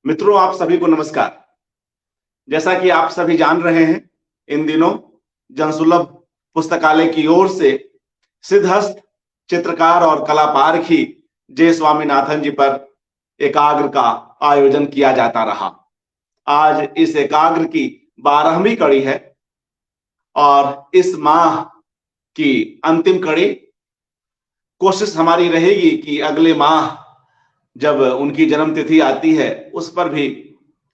मित्रों, आप सभी को नमस्कार। जैसा कि आप सभी जान रहे हैं, इन दिनों जनसुलभ पुस्तकालय की ओर से सिद्धहस्त चित्रकार और कलाकार की जे स्वामीनाथन जी पर एकाग्र का आयोजन किया जाता रहा। आज इस एकाग्र की 12वीं कड़ी है और इस माह की अंतिम कड़ी। कोशिश हमारी रहेगी कि अगले माह जब उनकी जन्म तिथि आती है उस पर भी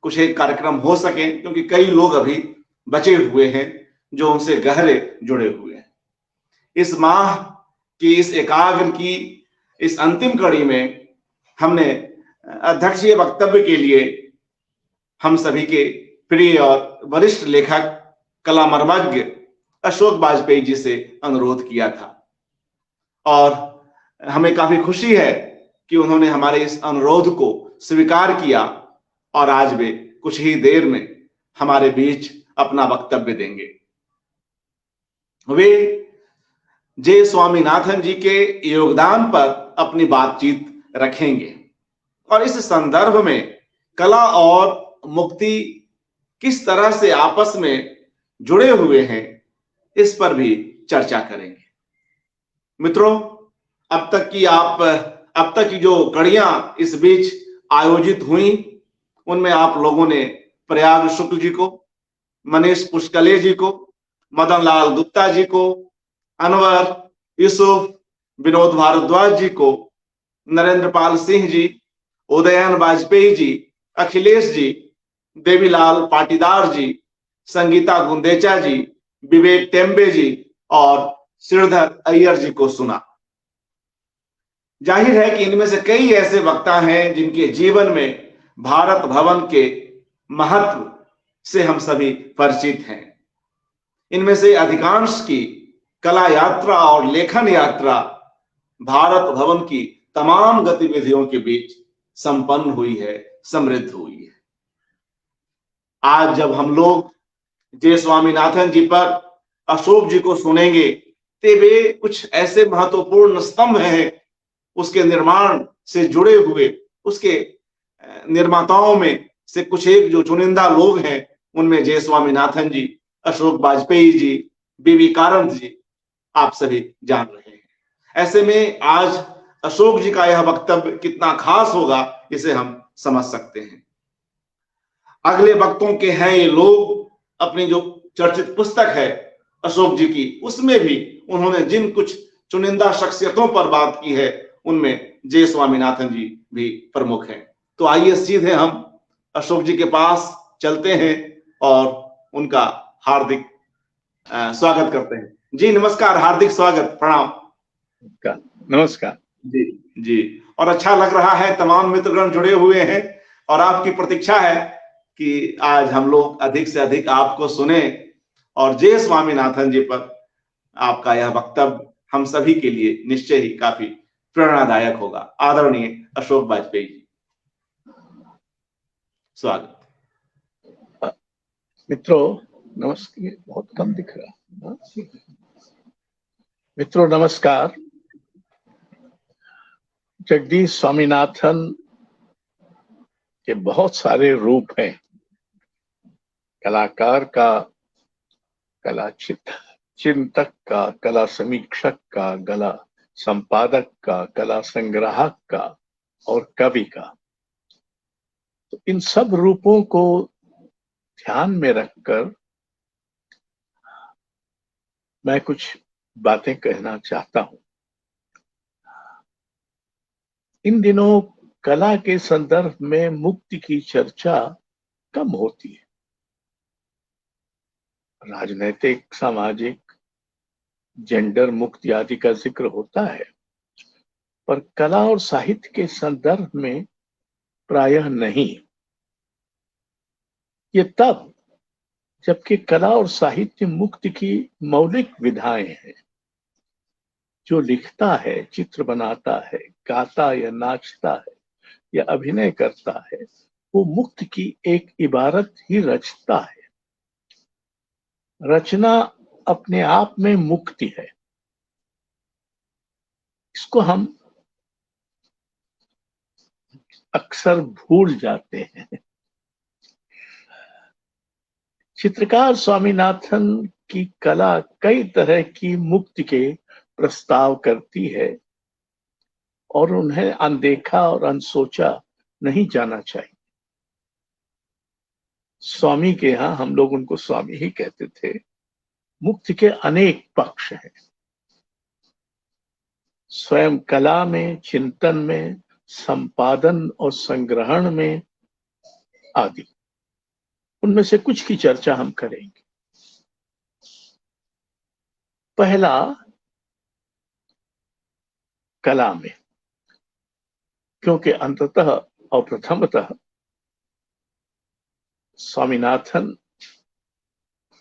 कुछ एक कार्यक्रम हो सके, क्योंकि कई लोग अभी बचे हुए हैं जो उनसे गहरे जुड़े हुए हैं। इस माह की इस एकाग्र की इस अंतिम कड़ी में हमने अध्यक्षीय वक्तव्य के लिए हम सभी के प्रिय और वरिष्ठ लेखक कला मर्मज्ञ अशोक वाजपेयी जी से अनुरोध किया था और हमें काफी खुशी है कि उन्होंने हमारे इस अनुरोध को स्वीकार किया और आज वे कुछ ही देर में हमारे बीच अपना वक्तव्य देंगे। वे जे स्वामीनाथन जी के योगदान पर अपनी बातचीत रखेंगे और इस संदर्भ में कला और मुक्ति किस तरह से आपस में जुड़े हुए हैं, इस पर भी चर्चा करेंगे। मित्रों, अब तक की जो कड़ियां इस बीच आयोजित हुई, उनमें आप लोगों ने प्रयाग शुक्ल जी को, मनीष पुष्कले जी को, मदन लाल गुप्ता जी को, अनवर, यूसुफ, विनोद भारद्वाज जी को, नरेंद्र पाल सिंह जी, उदयन वाजपेयी जी, अखिलेश जी, देवीलाल पाटीदार जी, संगीता गुंदेचा जी, विवेक टेम्बे जी और श्रीधर अय्यर जी को सुना। जाहिर है कि इनमें से कई ऐसे वक्ता हैं जिनके जीवन में भारत भवन के महत्व से हम सभी परिचित हैं। इनमें से अधिकांश की कला यात्रा और लेखन यात्रा भारत भवन की तमाम गतिविधियों के बीच संपन्न हुई है, समृद्ध हुई है। आज जब हम लोग जे स्वामीनाथन जी पर अशोक जी को सुनेंगे, तो वे कुछ ऐसे महत्वपूर्ण स्तंभ हैं उसके निर्माण से जुड़े हुए, उसके निर्माताओं में से कुछ एक जो चुनिंदा लोग हैं, उनमें जे स्वामीनाथन जी, अशोक वाजपेयी जी, बीवी कारंत जी आप सभी जान रहे हैं। ऐसे में आज अशोक जी का यह वक्तव्य कितना खास होगा, इसे हम समझ सकते हैं। अगले वक्तों के हैं ये लोग, अपनी जो चर्चित पुस्तक है अशोक जी की, उसमें भी उन्होंने जिन कुछ चुनिंदा शख्सियतों पर बात की है, उनमें जे स्वामीनाथन जी भी प्रमुख हैं। तो आइए सीधे हम अशोक जी के पास चलते हैं और उनका हार्दिक स्वागत करते हैं। जी नमस्कार, हार्दिक स्वागत, प्रणाम। नमस्कार जी जी। और अच्छा लग रहा है, तमाम मित्रगण जुड़े हुए हैं और आपकी प्रतीक्षा है कि आज हम लोग अधिक से अधिक आपको सुने और जे स्वामीनाथन जी पर आपका यह वक्तव्य हम सभी के लिए निश्चय ही काफी प्रेरणादायक होगा। आदरणीय अशोक वाजपेयी जी, स्वागत। मित्रों नमस्कार। बहुत कम दिख रहा। मित्रों नमस्कार। जगदीश स्वामीनाथन के बहुत सारे रूप हैं। कलाकार का, कला चिंतक का, कला समीक्षक का, कला संपादक का, कला संग्राहक का और कवि का। तो इन सब रूपों को ध्यान में रखकर मैं कुछ बातें कहना चाहता हूं। इन दिनों कला के संदर्भ में मुक्ति की चर्चा कम होती है। राजनैतिक, सामाजिक, जेंडर मुक्ति आदि का जिक्र होता है, पर कला और साहित्य के संदर्भ में प्रायः नहीं। ये तब जबकि कला और साहित्य मुक्ति की मौलिक विधाएं हैं। जो लिखता है, चित्र बनाता है, गाता या नाचता है या अभिनय करता है, वो मुक्ति की एक इबारत ही रचता है। रचना अपने आप में मुक्ति है। इसको हम अक्सर भूल जाते हैं। चित्रकार स्वामीनाथन की कला कई तरह की मुक्ति के प्रस्ताव करती है और उन्हें अनदेखा और अनसोचा नहीं जाना चाहिए। स्वामी के यहाँ, हम लोग उनको स्वामी ही कहते थे, मुक्ति के अनेक पक्ष हैं। स्वयं कला में, चिंतन में, संपादन और संग्रहण में आदि। उनमें से कुछ की चर्चा हम करेंगे। पहला, कला में, क्योंकि अंततः और प्रथमतः स्वामीनाथन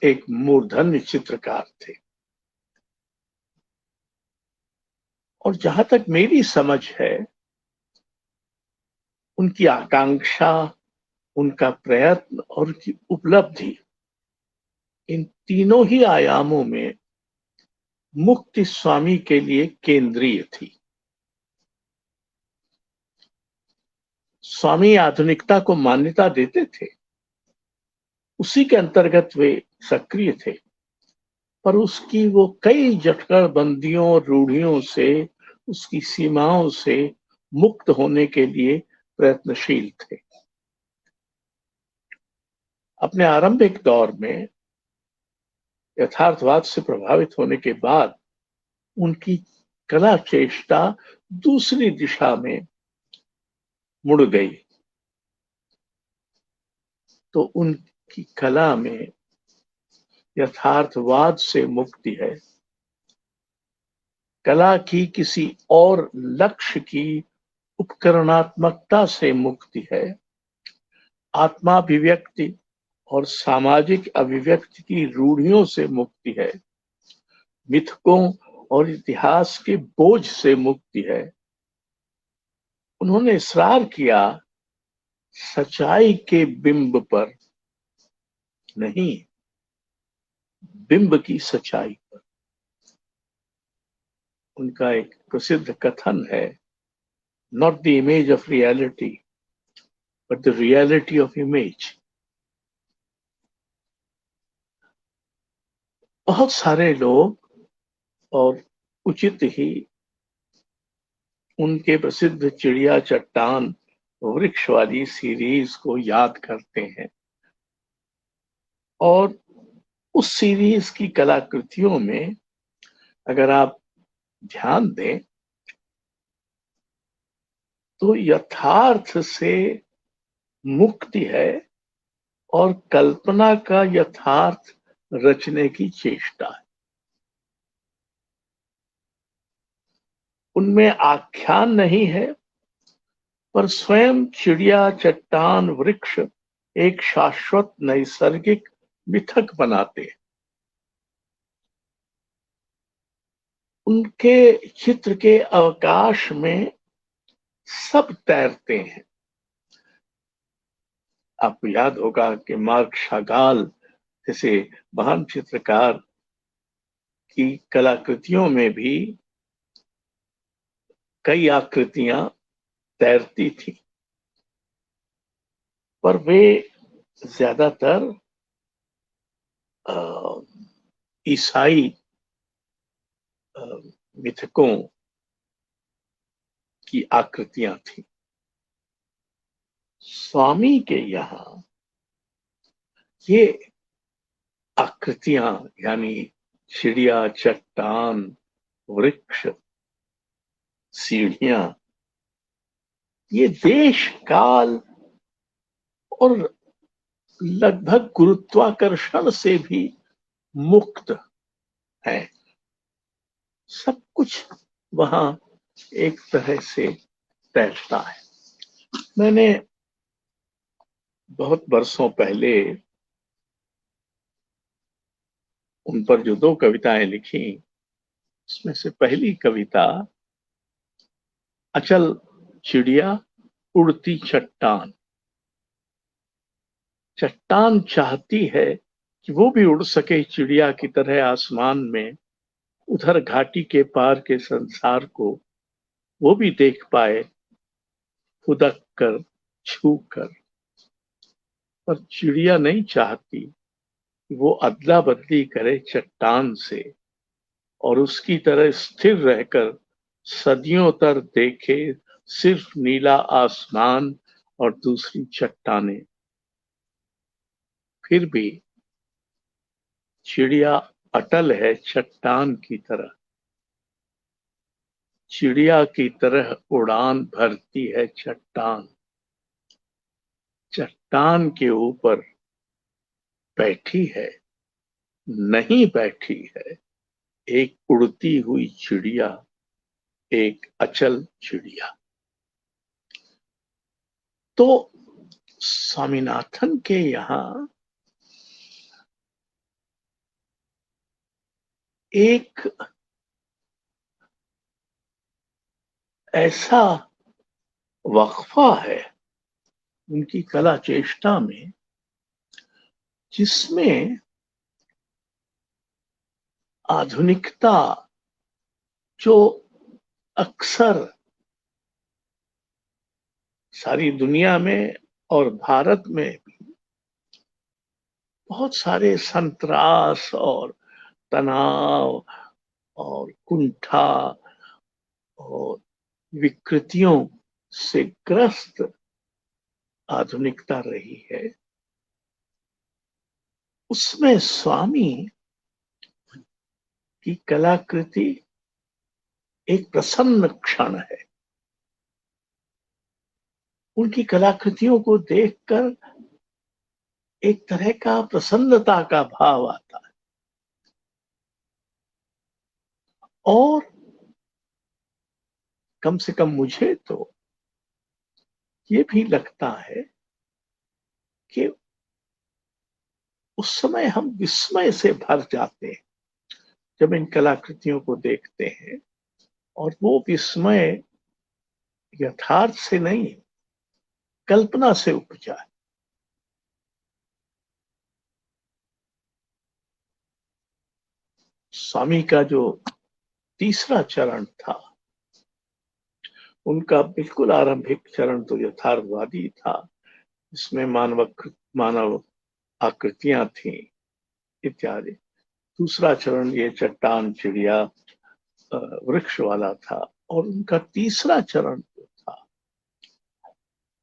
एक मूर्धन्य चित्रकार थे। और जहां तक मेरी समझ है, उनकी आकांक्षा, उनका प्रयत्न और उनकी उपलब्धि, इन तीनों ही आयामों में मुक्ति स्वामी के लिए केंद्रीय थी। स्वामी आधुनिकता को मान्यता देते थे, उसी के अंतर्गत वे सक्रिय थे, पर उसकी वो कई जटकड़बंदियों और रूढ़ियों से, उसकी सीमाओं से मुक्त होने के लिए प्रयत्नशील थे। अपने आरंभिक दौर में यथार्थवाद से प्रभावित होने के बाद उनकी कला चेष्टा दूसरी दिशा में मुड़ गई, तो उनकी कला में यथार्थवाद से मुक्ति है, कला की किसी और लक्ष्य की उपकरणात्मकता से मुक्ति है, आत्माभिव्यक्ति और सामाजिक अभिव्यक्ति की रूढ़ियों से मुक्ति है, मिथकों और इतिहास के बोझ से मुक्ति है। उन्होंने इसरार किया सच्चाई के बिंब पर नहीं, बिंब की सच्चाई पर। उनका एक प्रसिद्ध कथन है, not the image of reality but the reality of image. बहुत सारे लोग, और उचित ही, उनके प्रसिद्ध चिड़िया चट्टान वृक्ष वाली सीरीज को याद करते हैं, और उस सीरीज की कलाकृतियों में अगर आप ध्यान दें तो यथार्थ से मुक्ति है और कल्पना का यथार्थ रचने की चेष्टा है। उनमें आख्यान नहीं है, पर स्वयं चिड़िया चट्टान वृक्ष एक शाश्वत नैसर्गिक मिथक बनाते हैं। उनके चित्र के अवकाश में सब तैरते हैं। आपको याद होगा कि मार्क शागाल जैसे महान चित्रकार की कलाकृतियों में भी कई आकृतियां तैरती थी, पर वे ज्यादातर ईसाई मिथकों की आकृतियां थी। स्वामी के यहाँ ये आकृतियां, यानी चिड़िया, चट्टान, वृक्ष, सीढ़ियां, ये देश काल और लगभग गुरुत्वाकर्षण से भी मुक्त है। सब कुछ वहां एक तरह से तैरता है। मैंने बहुत वर्षों पहले उन पर जो 2 कविताएं लिखी, उसमें से पहली कविता अचल चिड़िया उड़ती चट्टान। चट्टान चाहती है कि वो भी उड़ सके चिड़िया की तरह आसमान में, उधर घाटी के पार के संसार को वो भी देख पाए, फुदक कर छू कर, पर चिड़िया नहीं चाहती वो अदला बदली करे चट्टान से और उसकी तरह स्थिर रहकर सदियों तक देखे सिर्फ नीला आसमान और दूसरी चट्टानें। फिर भी चिड़िया अटल है चट्टान की तरह, चिड़िया की तरह उड़ान भरती है चट्टान, चट्टान के ऊपर बैठी है, नहीं बैठी है एक उड़ती हुई चिड़िया, एक अचल चिड़िया। तो स्वामीनाथन के यहाँ एक ऐसा वक्फा है उनकी कला चेष्टा में जिसमें आधुनिकता जो अक्सर सारी दुनिया में और भारत में भी बहुत सारे संतरास और तनाव और कुंठा और विकृतियों से ग्रस्त आधुनिकता रही है, उसमें स्वामी की कलाकृति एक प्रसन्न क्षण है। उनकी कलाकृतियों को देखकर एक तरह का प्रसन्नता का भाव आता है और कम से कम मुझे तो ये भी लगता है कि उस समय हम विस्मय से भर जाते हैं जब इन कलाकृतियों को देखते हैं, और वो विस्मय यथार्थ से नहीं कल्पना से उपजा है। स्वामी का जो तीसरा चरण था, उनका बिल्कुल आरंभिक चरण तो यथार्थवादी था, इसमें मानव आकृतियां थी इत्यादि। दूसरा चरण ये चट्टान चिड़िया वृक्ष वाला था, और उनका तीसरा चरण जो था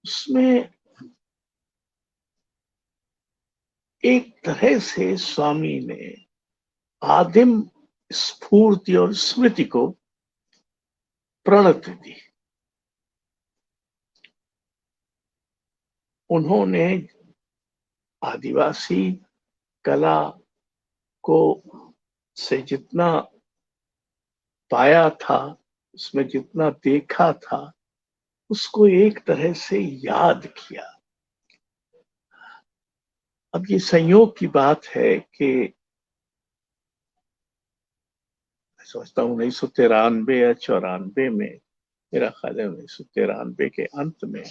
उसमें एक तरह से स्वामी ने आदिम स्फूर्ति और स्मृति को प्रणति दी। उन्होंने आदिवासी कला को से जितना पाया था, उसमें जितना देखा था, उसको एक तरह से याद किया। अब ये संयोग की बात है कि सोचता हूँ 1993 या 94 में, मेरा ख्याल है 1993 के अंत में,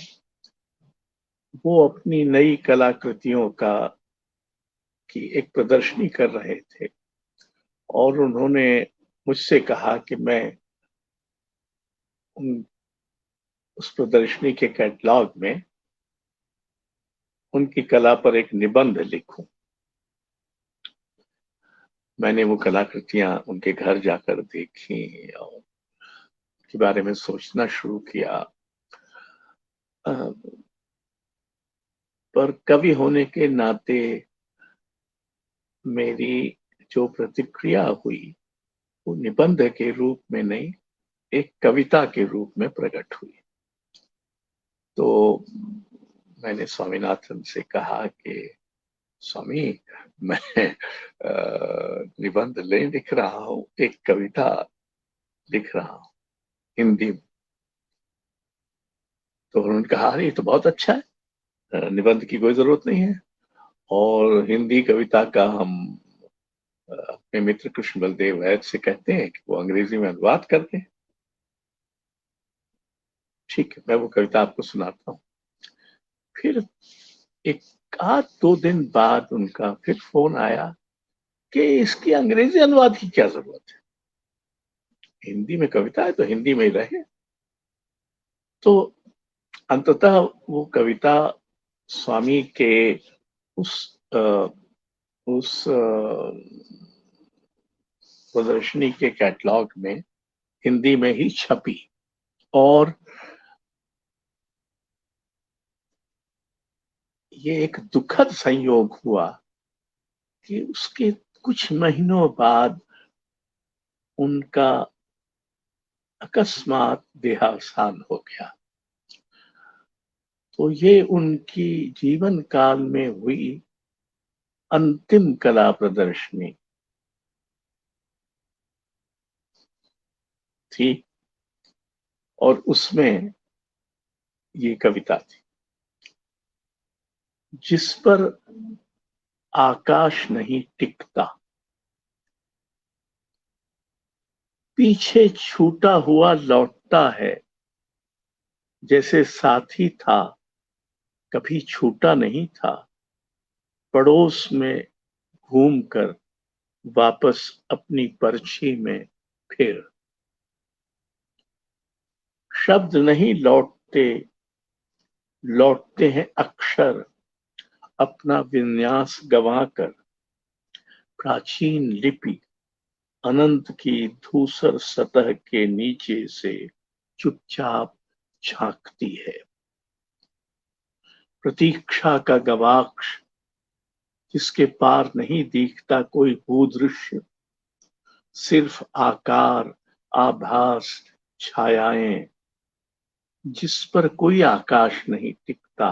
वो अपनी नई कलाकृतियों की एक प्रदर्शनी कर रहे थे और उन्होंने मुझसे कहा कि मैं उस प्रदर्शनी के कैटलॉग में उनकी कला पर एक निबंध लिखूं। मैंने वो कलाकृतियां उनके घर जाकर देखी और उसके बारे में सोचना शुरू किया, पर कवि होने के नाते मेरी जो प्रतिक्रिया हुई वो निबंध के रूप में नहीं, एक कविता के रूप में प्रकट हुई। तो मैंने स्वामीनाथन से कहा कि स्वामी, मैं निबंध नहीं लिख रहा हूं, एक कविता लिख रहा हूं हिंदी में। तो उन्होंने कहा अरे ये तो बहुत अच्छा है, निबंध की कोई जरूरत नहीं है, और हिंदी कविता का हम अपने मित्र कृष्ण बलदेव वैद से कहते हैं कि वो अंग्रेजी में अनुवाद करते हैं। ठीक है, मैं वो कविता आपको सुनाता हूँ। फिर एक आध दो दिन बाद उनका फिर फोन आया कि इसकी अंग्रेजी अनुवाद की क्या जरूरत है, हिंदी में कविता है तो हिंदी में ही रहे। तो अंततः वो कविता स्वामी के उस प्रदर्शनी के कैटलॉग में हिंदी में ही छपी। और ये एक दुखद संयोग हुआ कि उसके कुछ महीनों बाद उनका अकस्मात देहावसान हो गया। तो ये उनकी जीवन काल में हुई अंतिम कला प्रदर्शनी थी और उसमें ये कविता थी, जिस पर आकाश नहीं टिकता, पीछे छूटा हुआ लौटता है, जैसे साथी था कभी छूटा नहीं था, पड़ोस में घूमकर वापस अपनी पर्ची में फिर। शब्द नहीं लौटते, लौटते हैं अक्षर, अपना विन्यास गंवाकर, प्राचीन लिपि अनंत की धूसर सतह के नीचे से चुपचाप झांकती है। प्रतीक्षा का गवाक्ष, जिसके पार नहीं दिखता कोई भूदृश्य, सिर्फ आकार, आभास, छायाएं, जिस पर कोई आकाश नहीं टिकता,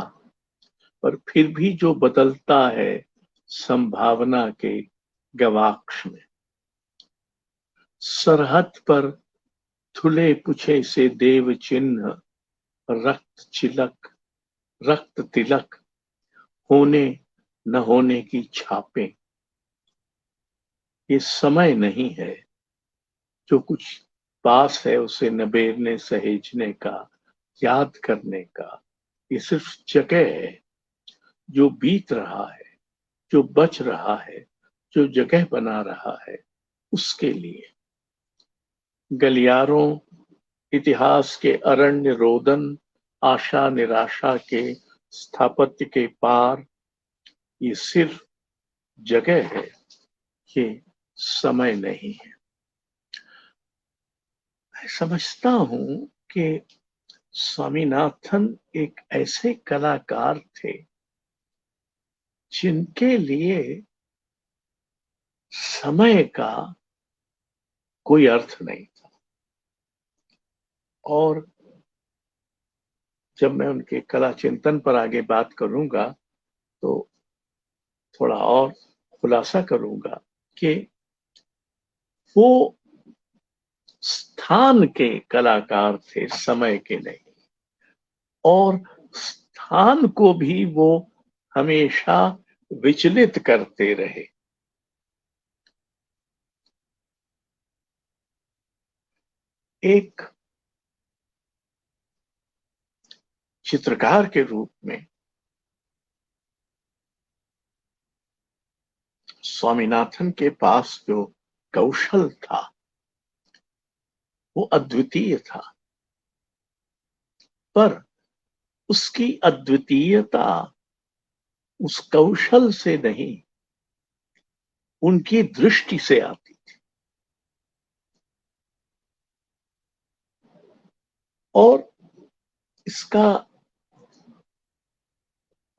पर फिर भी जो बदलता है संभावना के गवाक्ष में। सरहद पर धुले पुछे से देव चिन्ह, रक्त तिलक, होने न होने की छापें। ये समय नहीं है जो कुछ पास है उसे नबेरने सहेजने का, याद करने का। ये सिर्फ जगह है, जो बीत रहा है, जो बच रहा है, जो जगह बना रहा है उसके लिए। गलियारों, इतिहास के अरण्य रोदन, आशा निराशा के स्थापत्य के पार, ये सिर्फ जगह है, ये समय नहीं है। मैं समझता हूं कि स्वामीनाथन एक ऐसे कलाकार थे जिनके लिए समय का कोई अर्थ नहीं था। और जब मैं उनके कला चिंतन पर आगे बात करूंगा तो थोड़ा और खुलासा करूंगा कि वो स्थान के कलाकार थे, समय के नहीं। और स्थान को भी वो हमेशा विचलित करते रहे। एक चित्रकार के रूप में स्वामीनाथन के पास जो कौशल था वो अद्वितीय था, पर उसकी अद्वितीयता उस कौशल से नहीं, उनकी दृष्टि से आती थी। और इसका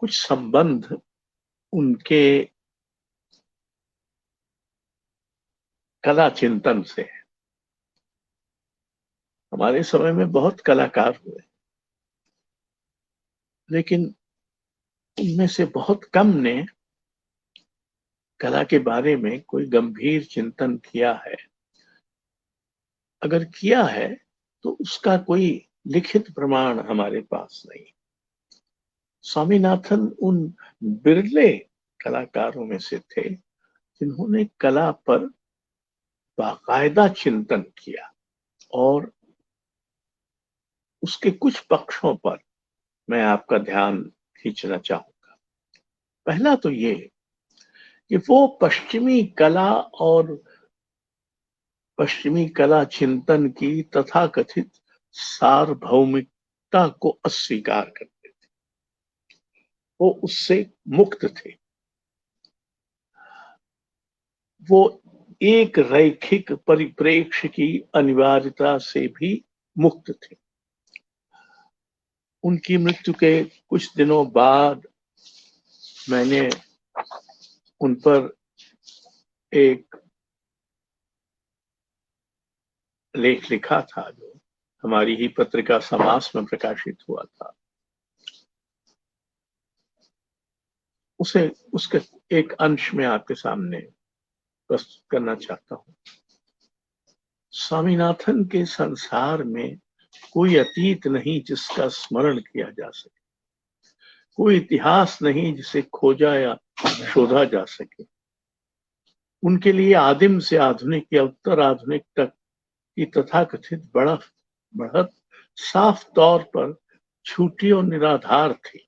कुछ संबंध उनके कला चिंतन से है। हमारे समय में बहुत कलाकार हुए, लेकिन उनमें से बहुत कम ने कला के बारे में कोई गंभीर चिंतन किया है। अगर किया है तो उसका कोई लिखित प्रमाण हमारे पास नहीं। स्वामीनाथन उन बिरले कलाकारों में से थे जिन्होंने कला पर बाकायदा चिंतन किया। और उसके कुछ पक्षों पर मैं आपका ध्यान खींचना चाहूंगा। पहला तो ये कि वो पश्चिमी कला और पश्चिमी कला चिंतन की तथाकथित सार्वभौमिकता आधुनिकता को अस्वीकार करते थे, वो उससे मुक्त थे, वो एक रैखिक परिप्रेक्ष्य की अनिवार्यता से भी मुक्त थे। उनकी मृत्यु के कुछ दिनों बाद मैंने उन पर एक लेख लिखा था जो हमारी ही पत्रिका समास में प्रकाशित हुआ था। उसके एक अंश में आपके सामने प्रस्तुत करना चाहता हूं। स्वामीनाथन के संसार में कोई अतीत नहीं जिसका स्मरण किया जा सके, कोई इतिहास नहीं जिसे खोजा या शोधा जा सके। उनके लिए आदिम से आधुनिक या उत्तर आधुनिक तक की तथाकथित बढ़त साफ तौर पर छूटी और निराधार थी।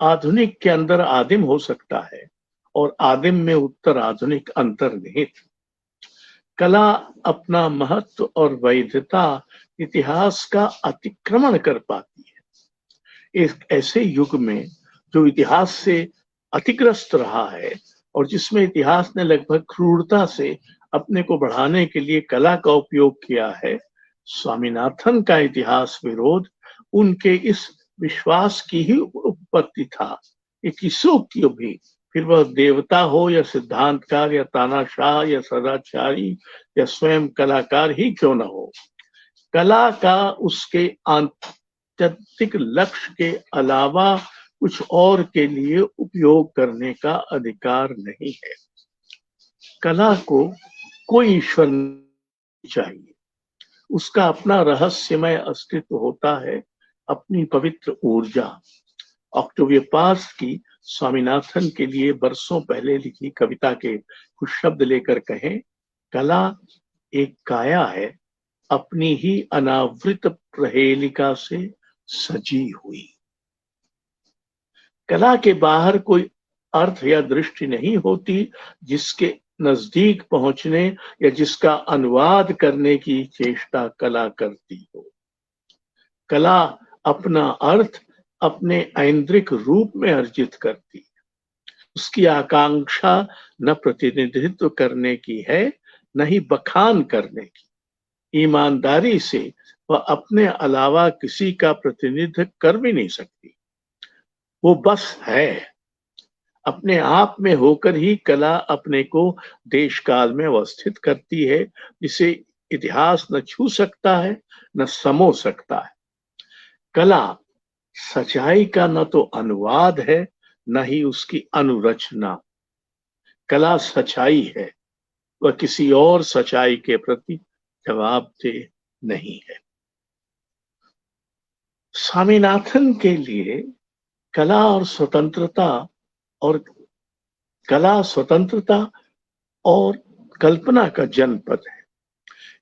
आधुनिक के अंदर आदिम हो सकता है और आदिम में उत्तर आधुनिक अंतर्निहित। कला अपना महत्व और वैधता इतिहास का अतिक्रमण कर पाती है। एक ऐसे युग में जो इतिहास से अतिग्रस्त रहा है और जिसमें इतिहास ने लगभग क्रूरता से अपने को बढ़ाने के लिए कला का उपयोग किया है, स्वामीनाथन का इतिहास विरोध उनके इस विश्वास की ही उत्पत्ति था कि किसी की भी, फिर वह देवता हो या सिद्धांतकार या तानाशाह या सदाचारी या स्वयं कलाकार ही क्यों न हो, कला का उसके आत्यंतिक लक्ष्य के अलावा कुछ और के लिए उपयोग करने का अधिकार नहीं है। कला को कोई ईश्वर नहीं चाहिए, उसका अपना रहस्यमय अस्तित्व होता है, अपनी पवित्र ऊर्जा। ऑक्टेविया पास की स्वामीनाथन के लिए बरसों पहले लिखी कविता के कुछ शब्द लेकर कहें, कला एक काया है अपनी ही अनावृत प्रहेलिका से सजी हुई। कला के बाहर कोई अर्थ या दृष्टि नहीं होती जिसके नजदीक पहुंचने या जिसका अनुवाद करने की चेष्टा कला करती हो। कला अपना अर्थ अपने ऐन्द्रिक रूप में अर्जित करती है। उसकी आकांक्षा न प्रतिनिधित्व करने की है, न ही बखान करने की। ईमानदारी से वह अपने अलावा किसी का प्रतिनिधित्व कर भी नहीं सकती। वो बस है। अपने आप में होकर ही कला अपने को देश काल में अवस्थित करती है, जिसे इतिहास न छू सकता है न समो सकता है। कला सच्चाई का न तो अनुवाद है न ही उसकी अनुरचना। कला सच्चाई है, वह किसी और सच्चाई के प्रति जवाबदेह नहीं है। स्वामीनाथन के लिए कला स्वतंत्रता और कल्पना का जनपद है।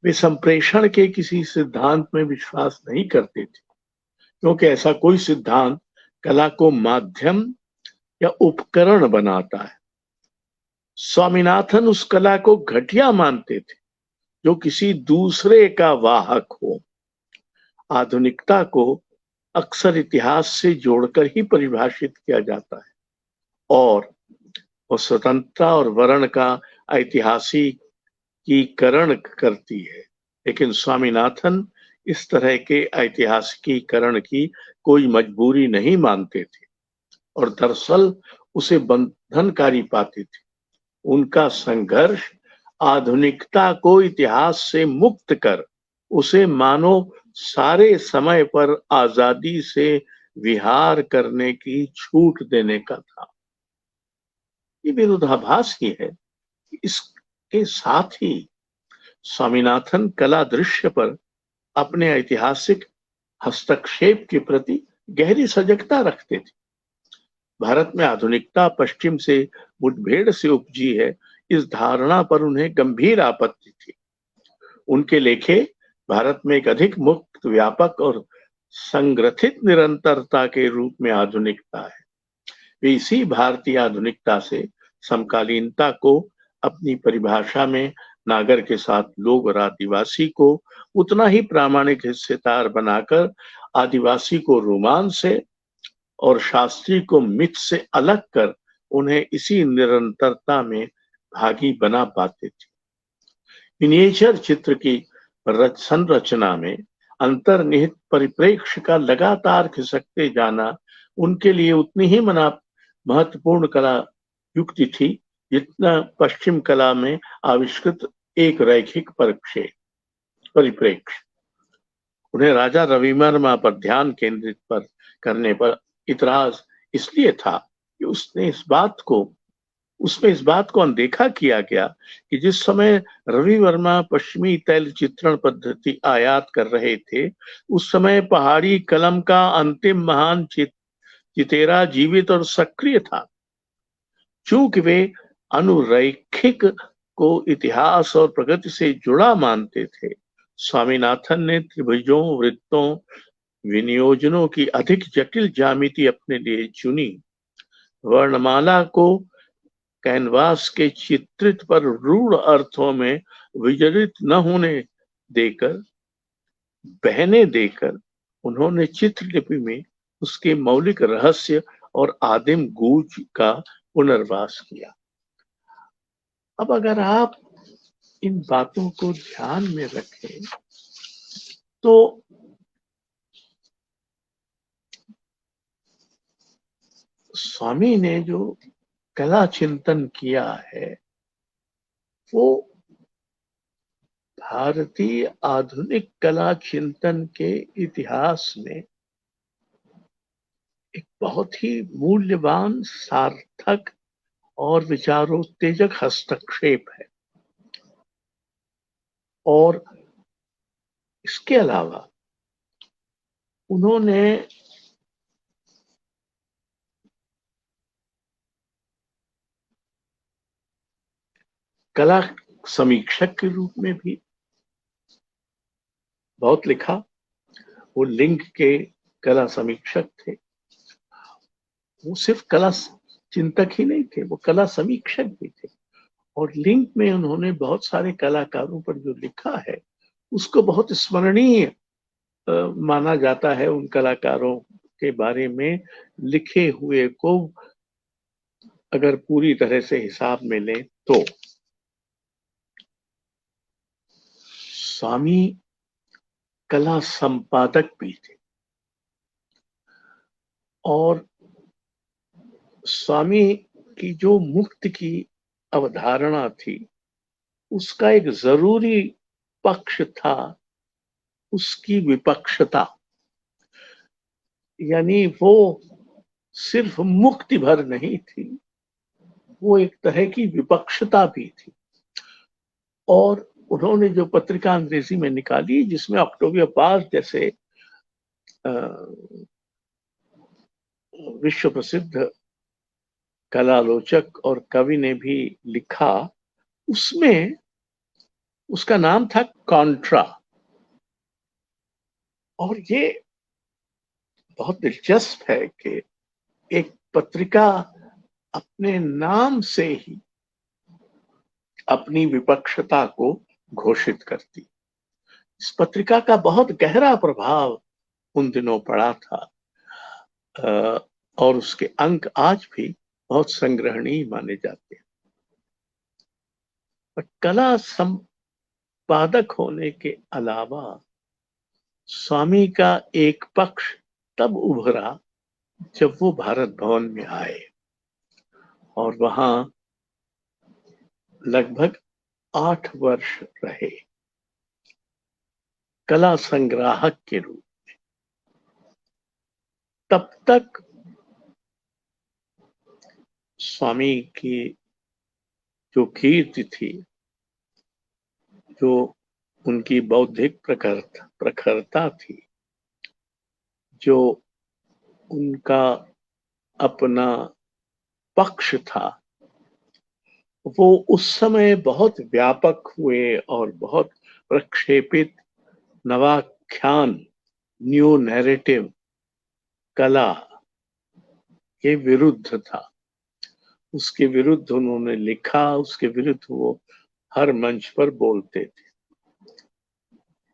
वे संप्रेषण के किसी सिद्धांत में विश्वास नहीं करते थे, क्योंकि ऐसा कोई सिद्धांत कला को माध्यम या उपकरण बनाता है। स्वामीनाथन उस कला को घटिया मानते थे जो किसी दूसरे का वाहक हो। आधुनिकता को अक्सर इतिहास से जोड़कर ही परिभाषित किया जाता है और वह स्वतंत्रता और वर्ण का ऐतिहासिकीकरण करती है, लेकिन स्वामीनाथन इस तरह के ऐतिहासिकीकरण की कोई मजबूरी नहीं मानते थे और दरअसल उसे बंधनकारी पाते थे। उनका संघर्ष आधुनिकता को इतिहास से मुक्त कर उसे मानो सारे समय पर आजादी से विहार करने की छूट देने का था। ये विरोधाभास ही है। इसके साथ ही स्वामीनाथन कला दृश्य पर अपने ऐतिहासिक हस्तक्षेप के प्रति गहरी सजगता रखते थे। भारत में आधुनिकता पश्चिम से मुठभेड़ से उपजी है, इस धारणा पर उन्हें गंभीर आपत्ति थी। उनके लेखे भारत में एक अधिक मुक्त, व्यापक और संग्रथित निरंतरता के रूप में आधुनिकता है। वे इसी भारतीय आधुनिकता से समकालीनता को अपनी परिभाषा में नागर के साथ लोग और आदिवासी को उतना ही प्रामाणिक हिस्सेदार बनाकर आदिवासी को रोमांच से और शास्त्री को मिथ से अलग कर उन्हें इसी निरंतरता में भागी बना पाते थे। मिनिएचर चित्र की संरचना में अंतर्निहित परिप्रेक्ष्य का लगातार खिसकते जाना उनके लिए उतनी ही महत्वपूर्ण कला युक्ति थी जितना पश्चिम कला में आविष्कृत एक रैखिक परिप्रेक्ष्य। उन्हें राजा रविवर्मा पर ध्यान केंद्रित करने पर इतराज इसलिए था कि उसमें इस बात को अनदेखा किया गया कि जिस समय रविवर्मा पश्चिमी तैल चित्रण पद्धति आयात कर रहे थे, उस समय पहाड़ी कलम का अंतिम महान चितेरा जीवित और सक्रिय था। चूंकि वे अनुरैखिक को इतिहास और प्रगति से जुड़ा मानते थे, स्वामीनाथन ने त्रिभुजों, वृत्तों, विनियोजनों की अधिक जटिल ज्यामिति अपने लिए चुनी। वर्णमाला को कैनवास के चित्रित पर रूढ़ अर्थों में विचलित न होने देकर, बहने देकर उन्होंने चित्रलिपि में उसके मौलिक रहस्य और आदिम गूंज का पुनर्वास किया। अब अगर आप इन बातों को ध्यान में रखें तो स्वामी ने जो कला चिंतन किया है वो भारतीय आधुनिक कला चिंतन के इतिहास में एक बहुत ही मूल्यवान, सार्थक और विचारोत्तेजक हस्तक्षेप है। और इसके अलावा उन्होंने कला समीक्षक के रूप में भी बहुत लिखा। वो लिंग के कला समीक्षक थे। वो सिर्फ कला चिंतक ही नहीं थे, वो कला समीक्षक भी थे। और लिंग में उन्होंने बहुत सारे कलाकारों पर जो लिखा है उसको बहुत स्मरणीय माना जाता है। उन कलाकारों के बारे में लिखे हुए को अगर पूरी तरह से हिसाब में लें तो स्वामी कला संपादक भी थे और स्वामी की जो मुक्त की अवधारणा थी उसका एक जरूरी पक्ष था उसकी विपक्षता। यानी वो सिर्फ मुक्ति भर नहीं थी, वो एक तरह की विपक्षता भी थी। और उन्होंने जो पत्रिका अंग्रेजी में निकाली जिसमें ऑक्टेविया पाज जैसे विश्व प्रसिद्ध कलालोचक और कवि ने भी लिखा, उसमें उसका नाम था कॉन्ट्रा। और ये बहुत दिलचस्प है कि एक पत्रिका अपने नाम से ही अपनी विपक्षता को घोषित करती। इस पत्रिका का बहुत गहरा प्रभाव उन दिनों पड़ा था और उसके अंक आज भी बहुत संग्रहणीय माने जाते हैं। पर कला संपादक होने के अलावा स्वामी का एक पक्ष तब उभरा जब वो भारत भवन में आए और वहां लगभग 8 वर्ष रहे कला संग्राहक के रूप में। तब तक स्वामी की जो कीर्ति थी, जो उनकी बौद्धिक प्रखरता थी, जो उनका अपना पक्ष था, वो उस समय बहुत व्यापक हुए और बहुत प्रक्षेपित नवाख्यान, न्यू नैरेटिव कला के विरुद्ध था। उसके विरुद्ध उन्होंने लिखा, उसके विरुद्ध वो हर मंच पर बोलते थे।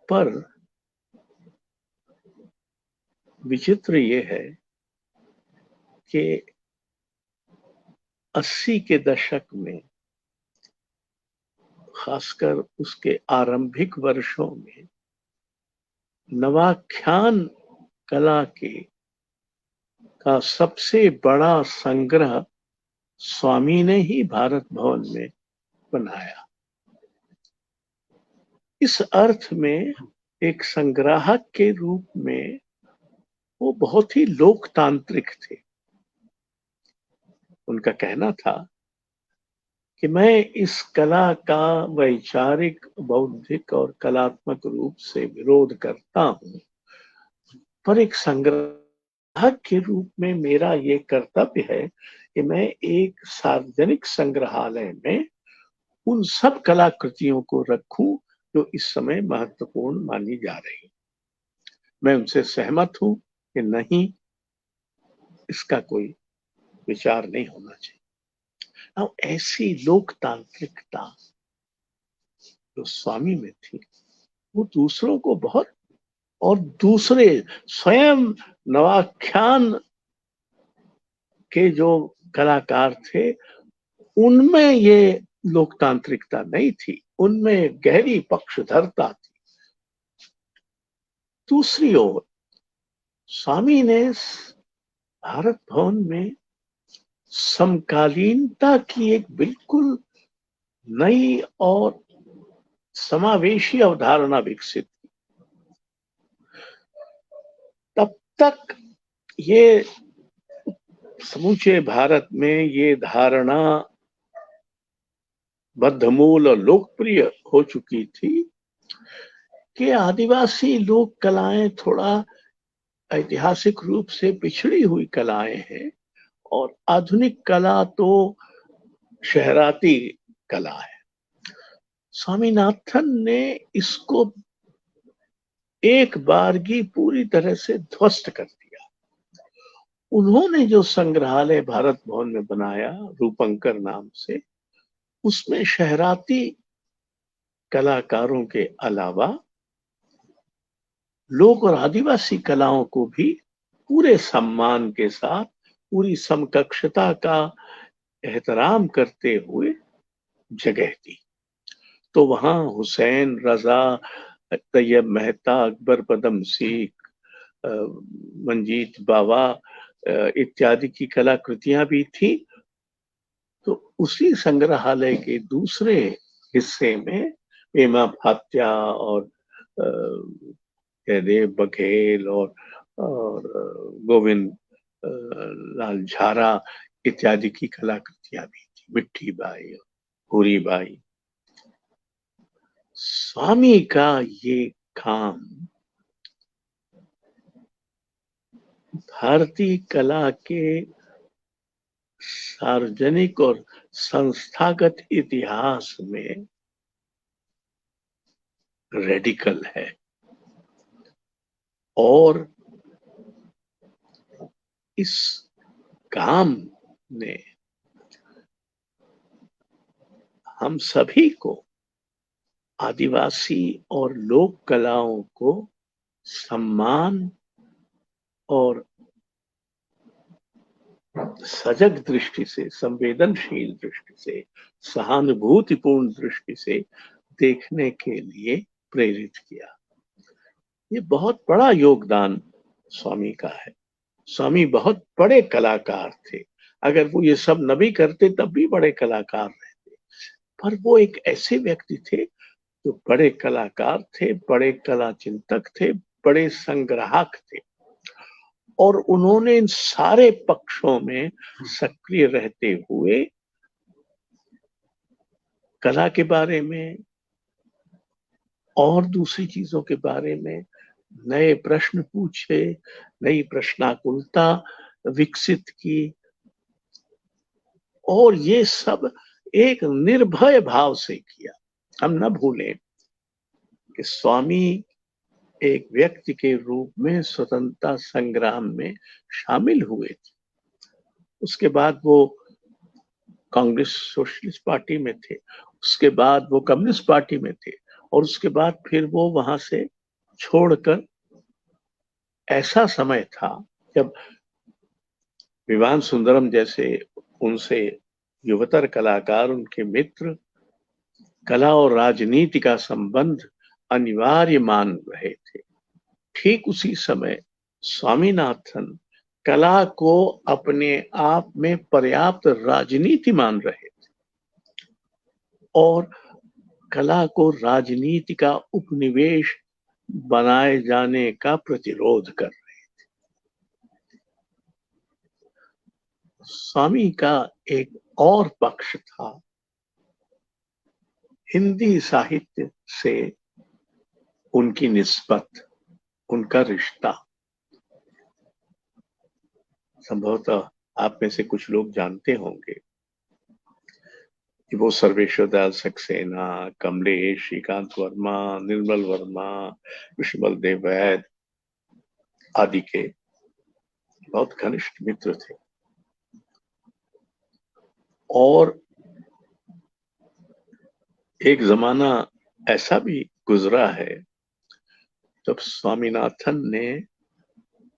पर विचित्र ये है कि 80 के दशक में, खासकर उसके आरंभिक वर्षों में, नवाख्यान कला का सबसे बड़ा संग्रह स्वामी ने ही भारत भवन में बनाया। इस अर्थ में एक संग्राहक के रूप में वो बहुत ही लोकतांत्रिक थे। उनका कहना था कि मैं इस कला का वैचारिक, बौद्धिक और कलात्मक रूप से विरोध करता हूं, पर एक संग्राहक के रूप में मेरा ये कर्तव्य है कि मैं एक सार्वजनिक संग्रहालय में उन सब कलाकृतियों को रखूं जो इस समय महत्वपूर्ण मानी जा रही। मैं उनसे सहमत हूं कि नहीं, इसका कोई विचार नहीं होना चाहिए। अब ऐसी लोकतांत्रिकता जो स्वामी में थी, वो दूसरों को बहुत, और दूसरे स्वयं नवाख्यान के जो कलाकार थे उनमें ये लोकतांत्रिकता नहीं थी, उनमें गहरी पक्षधरता थी। दूसरी ओर स्वामी ने भारत भवन में समकालीनता की एक बिल्कुल नई और समावेशी अवधारणा विकसित की। तब तक ये समूचे भारत में ये धारणा बद्धमूल और लोकप्रिय हो चुकी थी कि आदिवासी लोक कलाएं थोड़ा ऐतिहासिक रूप से पिछड़ी हुई कलाएं हैं और आधुनिक कला तो शहराती कला है। स्वामीनाथन ने इसको एक बारगी पूरी तरह से ध्वस्त कर दिया। उन्होंने जो संग्रहालय भारत भवन में बनाया रूपंकर नाम से, उसमें शहराती कलाकारों के अलावा लोक और आदिवासी कलाओं को भी पूरे सम्मान के साथ, पूरी समकक्षता का एहतराम करते हुए जगह दी। तो वहां हुसैन रजा, तैयब मेहता, अकबर पदम सीख, मंजीत बावा इत्यादि की कलाकृतियां भी थी। तो उसी संग्रहालय के दूसरे हिस्से में पेमा भात्या और जयदेव बघेल और गोविंद लाल झारा इत्यादि की कलाकृतियां भी थी, मिट्टी बाई, भूरी बाई। स्वामी का ये काम भारतीय कला के सार्वजनिक और संस्थागत इतिहास में रेडिकल है और इस काम ने हम सभी को आदिवासी और लोक कलाओं को सम्मान और सजग दृष्टि से, संवेदनशील दृष्टि से, सहानुभूतिपूर्ण दृष्टि से देखने के लिए प्रेरित किया। ये बहुत बड़ा योगदान स्वामी का है। स्वामी बहुत बड़े कलाकार थे। अगर वो ये सब न भी करते तब भी बड़े कलाकार रहते, पर वो एक ऐसे व्यक्ति थे जो बड़े कलाकार थे, बड़े कला चिंतक थे, बड़े संग्राहक थे, और उन्होंने इन सारे पक्षों में सक्रिय रहते हुए कला के बारे में और दूसरी चीजों के बारे में नए प्रश्न पूछे, नई प्रश्नाकुलता विकसित की, और ये सब एक निर्भय भाव से किया। हम न भूलें कि स्वामी एक व्यक्ति के रूप में स्वतंत्रता संग्राम में शामिल हुए थे। उसके बाद वो कांग्रेस सोशलिस्ट पार्टी में थे, उसके बाद वो कम्युनिस्ट पार्टी में थे और उसके बाद फिर वो वहां से छोड़कर, ऐसा समय था जब विवान सुंदरम जैसे उनसे युवतर कलाकार, उनके मित्र, कला और राजनीति का संबंध अनिवार्य मान रहे थे। ठीक उसी समय स्वामीनाथन कला को अपने आप में पर्याप्त राजनीति मान रहे थे और कला को राजनीति का उपनिवेश बनाए जाने का प्रतिरोध कर रहे थे। स्वामी का एक और पक्ष था हिंदी साहित्य से उनकी निस्बत, उनका रिश्ता। संभवतः आप में से कुछ लोग जानते होंगे कि वो सर्वेश्वर दयाल सक्सेना, कमलेश, श्रीकांत वर्मा, निर्मल वर्मा, विष्णुबल देव वैद आदि के बहुत घनिष्ठ मित्र थे। और एक जमाना ऐसा भी गुजरा है जब स्वामीनाथन ने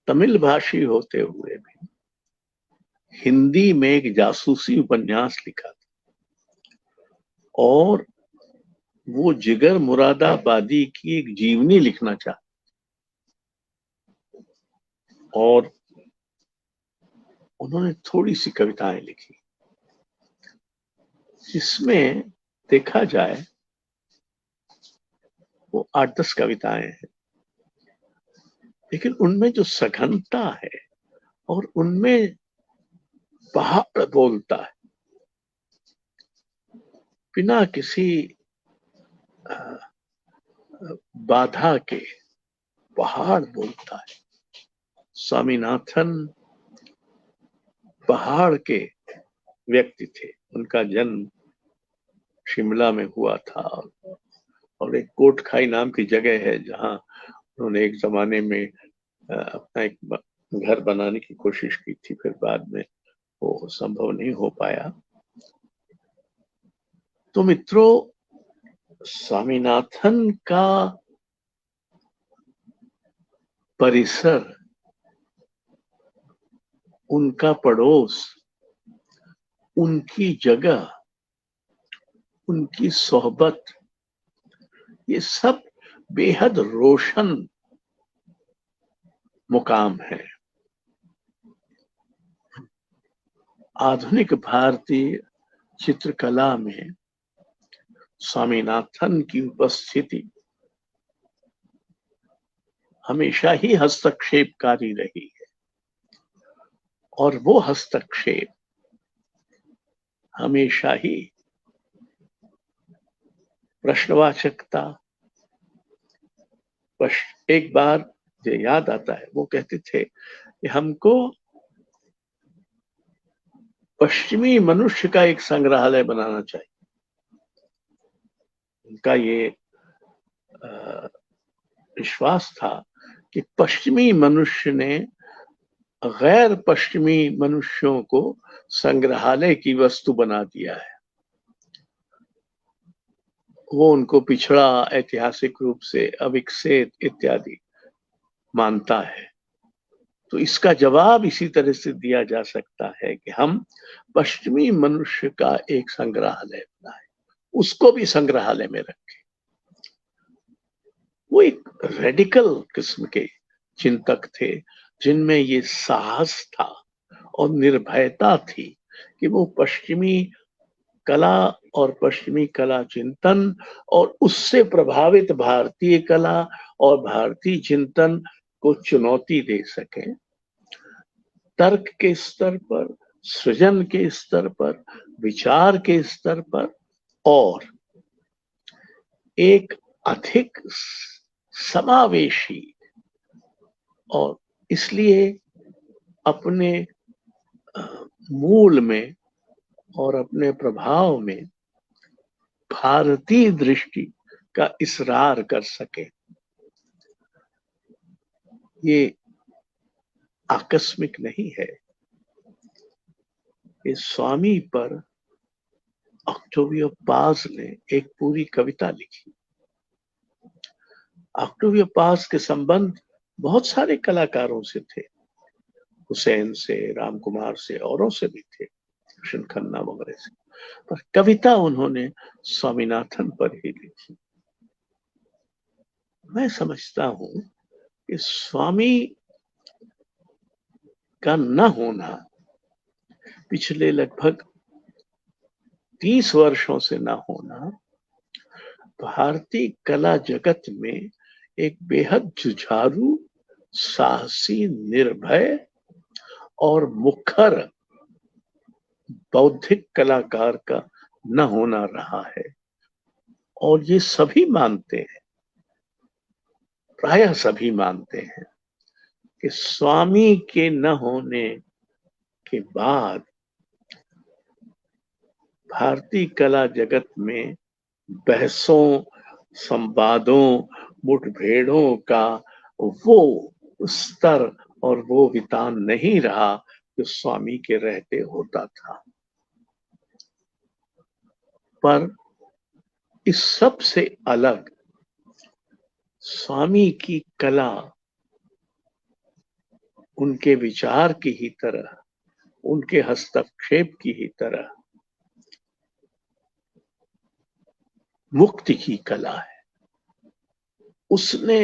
तमिल भाषी होते हुए भी हिंदी में एक जासूसी उपन्यास लिखा था और वो जिगर मुरादाबादी की एक जीवनी लिखना चाहते और उन्होंने थोड़ी सी कविताएं लिखी जिसमें देखा जाए वो 8-10 कविताएं हैं, लेकिन उनमें जो सघनता है और उनमें पहाड़ बोलता है, बिना किसी बाधा के पहाड़ बोलता है। स्वामीनाथन पहाड़ के व्यक्ति थे। उनका जन्म शिमला में हुआ था और एक कोटखाई नाम की जगह है जहां उन्होंने एक जमाने में अपना एक घर बनाने की कोशिश की थी, फिर बाद में वो संभव नहीं हो पाया। तो मित्रों, स्वामीनाथन का परिसर, उनका पड़ोस, उनकी जगह, उनकी सोहबत, ये सब बेहद रोशन मुकाम है। आधुनिक भारतीय चित्रकला में स्वामीनाथन की उपस्थिति हमेशा ही हस्तक्षेपकारी रही है और वो हस्तक्षेप हमेशा ही प्रश्नवाचकता। एक बार जो याद आता है, वो कहते थे कि हमको पश्चिमी मनुष्य का एक संग्रहालय बनाना चाहिए। उनका ये विश्वास था कि पश्चिमी मनुष्य ने गैर पश्चिमी मनुष्यों को संग्रहालय की वस्तु बना दिया है। वो उनको पिछड़ा, ऐतिहासिक रूप से अविकसित इत्यादि मानता है। तो इसका जवाब इसी तरह से दिया जा सकता है कि हम पश्चिमी मनुष्य का एक संग्रहालय बनाए, उसको भी संग्रहालय में रखें। वो एक रेडिकल किस्म के चिंतक थे जिनमें ये साहस था और निर्भयता थी कि वो पश्चिमी कला और पश्चिमी कला चिंतन और उससे प्रभावित भारतीय कला और भारतीय चिंतन को चुनौती दे सके। तर्क के स्तर पर, सृजन के स्तर पर, विचार के स्तर पर और एक अधिक समावेशी और इसलिए अपने मूल में और अपने प्रभाव में भारतीय दृष्टि का इसरार कर सके। ये आकस्मिक नहीं है। ये स्वामी पर ऑक्टेवियो पाज ने एक पूरी कविता लिखी। ऑक्टेवियो पाज के संबंध बहुत सारे कलाकारों से थे, हुसैन से, राम कुमार से, औरों से भी थे, कृष्ण खन्ना वगैरह से, पर कविता उन्होंने स्वामीनाथन पर ही लिखी। मैं समझता हूं कि स्वामी का न होना पिछले लगभग 30 वर्षों से न होना भारतीय कला जगत में एक बेहद जुझारू, साहसी, निर्भय और मुखर बौद्धिक कलाकार का न होना रहा है। और ये सभी मानते हैं, प्रायः सभी मानते हैं कि स्वामी के न होने के बाद भारतीय कला जगत में बहसों, संवादों, मुठभेड़ों का वो स्तर और वो वितान नहीं रहा जो स्वामी के रहते होता था। पर इस सब से अलग स्वामी की कला उनके विचार की ही तरह, उनके हस्तक्षेप की ही तरह मुक्ति की कला है। उसने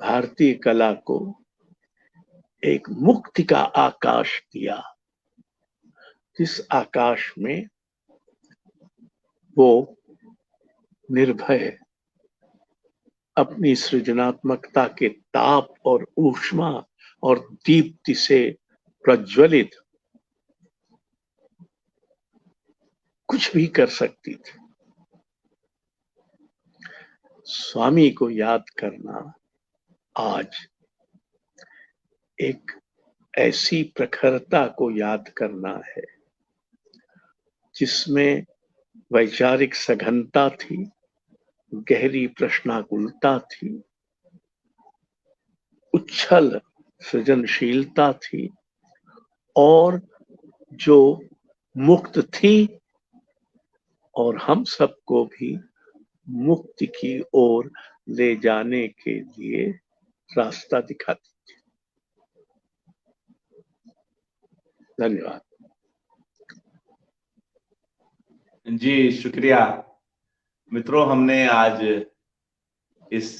भारतीय कला को एक मुक्ति का आकाश दिया, जिस आकाश में वो निर्भय अपनी सृजनात्मकता के ताप और ऊष्मा और दीप्ति से प्रज्वलित कुछ भी कर सकती थी। स्वामी को याद करना आज एक ऐसी प्रखरता को याद करना है जिसमें वैचारिक सघनता थी, गहरी प्रश्नाकुलता थी, उच्छल सृजनशीलता थी और जो मुक्त थी और हम सबको भी मुक्ति की ओर ले जाने के लिए रास्ता दिखाती थी। धन्यवाद जी, शुक्रिया मित्रों। हमने आज इस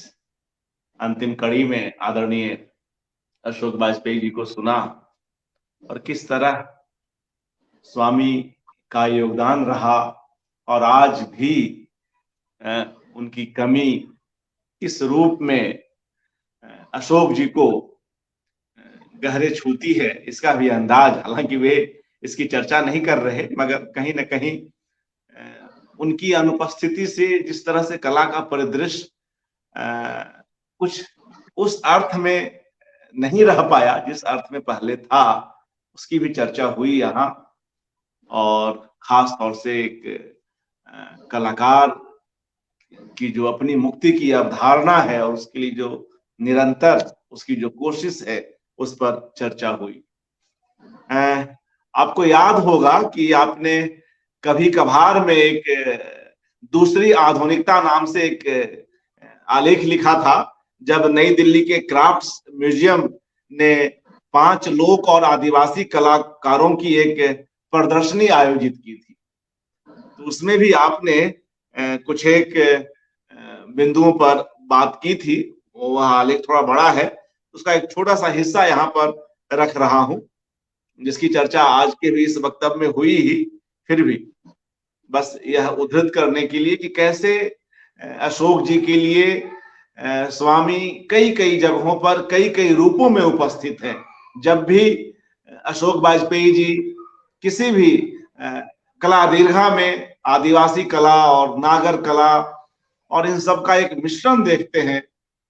अंतिम कड़ी में आदरणीय अशोक बाजपेयी जी को सुना और किस तरह स्वामी का योगदान रहा और आज भी उनकी कमी किस रूप में अशोक जी को गहरे छूती है, इसका भी अंदाज, हालांकि वे इसकी चर्चा नहीं कर रहे, मगर कहीं न कहीं उनकी अनुपस्थिति से जिस तरह से कला का परिदृश्य कुछ उस अर्थ में नहीं रह पाया जिस अर्थ में पहले था, उसकी भी चर्चा हुई यहाँ। और खास तौर से एक कलाकार की जो अपनी मुक्ति की अवधारणा है और उसके लिए जो निरंतर उसकी जो कोशिश है उस पर चर्चा हुई। आपको याद होगा कि आपने कभी कभार में एक दूसरी आधुनिकता नाम से एक आलेख लिखा था, जब नई दिल्ली के क्राफ्ट्स म्यूजियम ने 5 लोक और आदिवासी कलाकारों की एक प्रदर्शनी आयोजित की थी। तो उसमें भी आपने कुछ एक बिंदुओं पर बात की थी। वह आलेख थोड़ा बड़ा है, उसका एक छोटा सा हिस्सा यहाँ पर रख रहा हूं, जिसकी चर्चा आज के भी इस वक्तव्य में हुई ही, फिर भी बस यह उद्धृत करने के लिए कि कैसे अशोक जी के लिए स्वामी कई कई जगहों पर कई कई रूपों में उपस्थित है। जब भी अशोक बाजपेयी जी किसी भी कला दीर्घा में आदिवासी कला और नागर कला और इन सब का एक मिश्रण देखते हैं,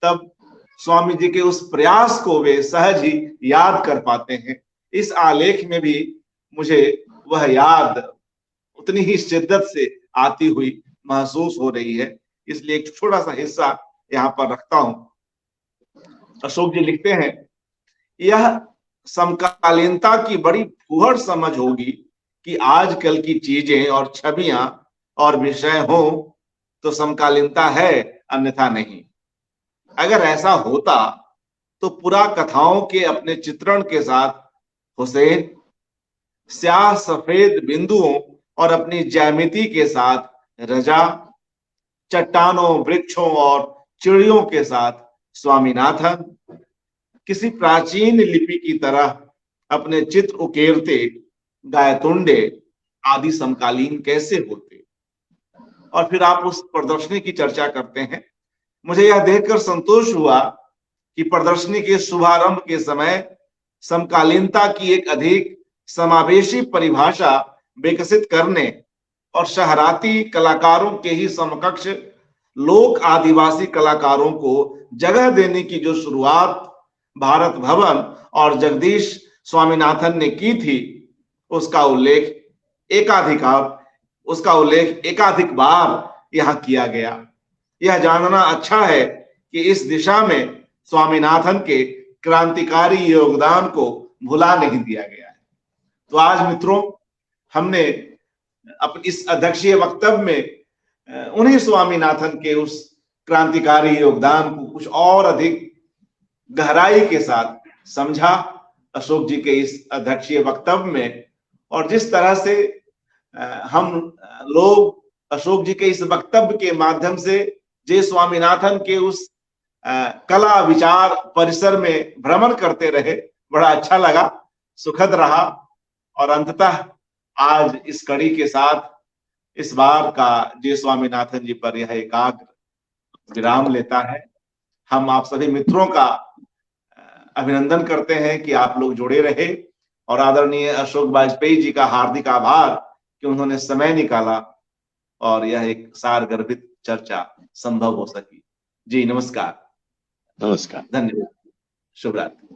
तब स्वामी जी के उस प्रयास को वे सहज ही याद कर पाते हैं। इस आलेख में भी मुझे वह याद उतनी ही शिद्दत से आती हुई महसूस हो रही है, इसलिए एक छोटा सा हिस्सा यहाँ पर रखता हूं। अशोक जी लिखते हैं, यह समकालीनता की बड़ी फूहड़ समझ होगी कि आजकल की चीजें और छवियां और विषय हो तो समकालीनता है, अन्यथा नहीं। अगर ऐसा होता तो पूरा कथाओं के अपने चित्रण के साथ हुसैन स्याह सफेद बिंदुओं और अपनी ज्यामिति के साथ रजा, चट्टानों, वृक्षों और चिड़ियों के साथ स्वामीनाथन, किसी प्राचीन लिपि की तरह अपने चित्र उकेरते गायतुंडे आदि समकालीन कैसे होते। और फिर आप उस प्रदर्शनी की चर्चा करते हैं। मुझे यह देखकर संतोष हुआ कि प्रदर्शनी के शुभारंभ के समय समकालीनता की एक अधिक समावेशी परिभाषा विकसित करने और शहराती कलाकारों के ही समकक्ष लोक आदिवासी कलाकारों को जगह देने की जो शुरुआत भारत भवन और जगदीश स्वामीनाथन ने की थी, उसका उल्लेख एकाधिक बार यहाँ किया गया। यह जानना अच्छा है कि इस दिशा में स्वामीनाथन के क्रांतिकारी योगदान को भुला नहीं दिया गया है। तो आज मित्रों, हमने अपने इस अध्यक्षीय वक्तव्य में उन्हीं स्वामीनाथन के उस क्रांतिकारी योगदान को कुछ और अधिक गहराई के साथ समझा अशोक जी के इस अध्यक्षीय वक्तव्य में। और जिस तरह से हम लोग अशोक जी के इस वक्तव्य के माध्यम से जे स्वामीनाथन के उस कला विचार परिसर में भ्रमण करते रहे, बड़ा अच्छा लगा, सुखद रहा। और अंततः आज इस कड़ी के साथ इस बार का जे स्वामीनाथन जी पर यह एकाग्र विराम लेता है। हम आप सभी मित्रों का अभिनंदन करते हैं कि आप लोग जुड़े रहे, और आदरणीय अशोक वाजपेयी जी का हार्दिक आभार कि उन्होंने समय निकाला और यह एक सारगर्भित चर्चा संभव हो सकी। जी नमस्कार। नमस्कार। धन्यवाद। शुभ रात्रि।